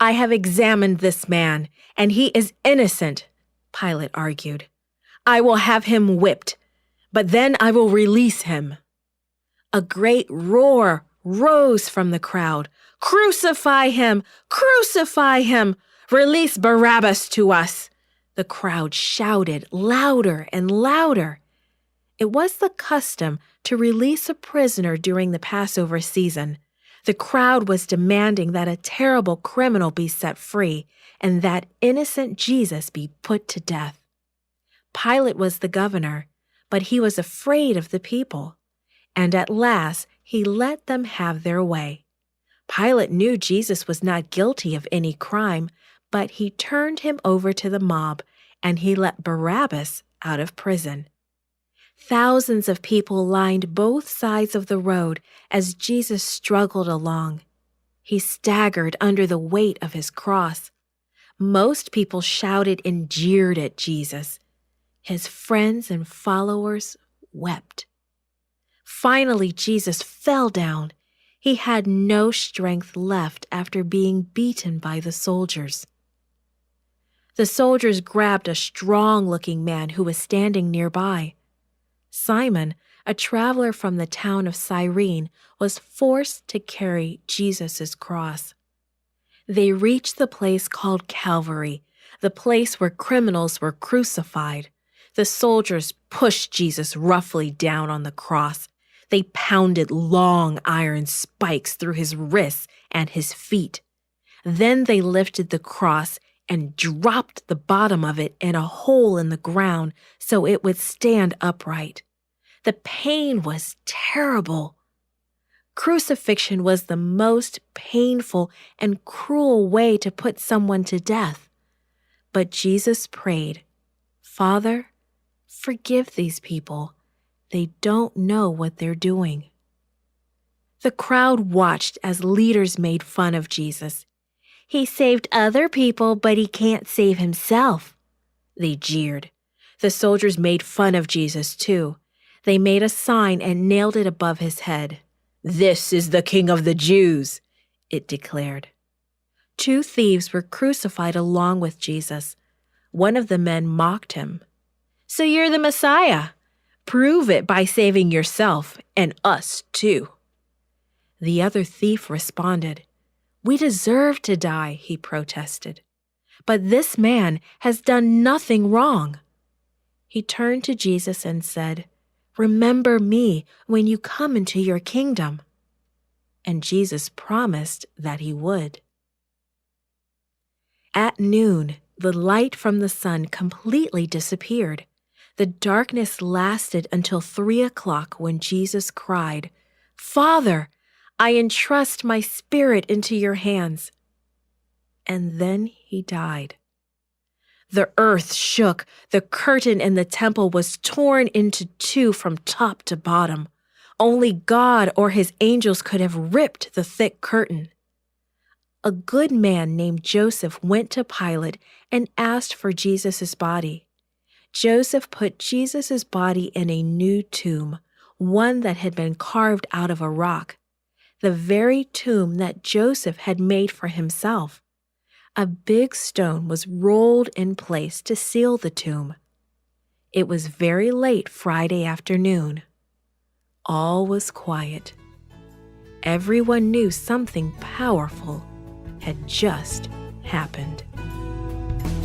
I have examined this man, and he is innocent, Pilate argued. I will have him whipped, but then I will release him. A great roar rose from the crowd. Crucify him! Crucify him! Release Barabbas to us! The crowd shouted louder and louder. It was the custom to release a prisoner during the Passover season. The crowd was demanding that a terrible criminal be set free and that innocent Jesus be put to death. Pilate was the governor, but he was afraid of the people, and at last he let them have their way. Pilate knew Jesus was not guilty of any crime, but he turned him over to the mob, and he let Barabbas out of prison. Thousands of people lined both sides of the road as Jesus struggled along. He staggered under the weight of his cross. Most people shouted and jeered at Jesus. His friends and followers wept. Finally, Jesus fell down. He had no strength left after being beaten by the soldiers. The soldiers grabbed a strong-looking man who was standing nearby. Simon, a traveler from the town of Cyrene, was forced to carry Jesus' cross. They reached the place called Calvary, the place where criminals were crucified. The soldiers pushed Jesus roughly down on the cross. They pounded long iron spikes through his wrists and his feet. Then they lifted the cross and dropped the bottom of it in a hole in the ground so it would stand upright. The pain was terrible. Crucifixion was the most painful and cruel way to put someone to death. But Jesus prayed, "Father, forgive these people. They don't know what they're doing." The crowd watched as leaders made fun of Jesus. "He saved other people, but he can't save himself," they jeered. The soldiers made fun of Jesus too. They made a sign and nailed it above his head. "This is the King of the Jews," it declared. 2 thieves were crucified along with Jesus. One of the men mocked him. "So you're the Messiah? Prove it by saving yourself and us too." The other thief responded, "We deserve to die," he protested. "But this man has done nothing wrong." He turned to Jesus and said, "Remember me when you come into your kingdom." And Jesus promised that he would. At noon, the light from the sun completely disappeared. The darkness lasted until 3 o'clock when Jesus cried, "Father, I entrust my spirit into your hands." And then he died. The earth shook. The curtain in the temple was torn into 2 from top to bottom. Only God or his angels could have ripped the thick curtain. A good man named Joseph went to Pilate and asked for Jesus' body. Joseph put Jesus' body in a new tomb, one that had been carved out of a rock, the very tomb that Joseph had made for himself. A big stone was rolled in place to seal the tomb. It was very late Friday afternoon. All was quiet. Everyone knew something powerful had just happened.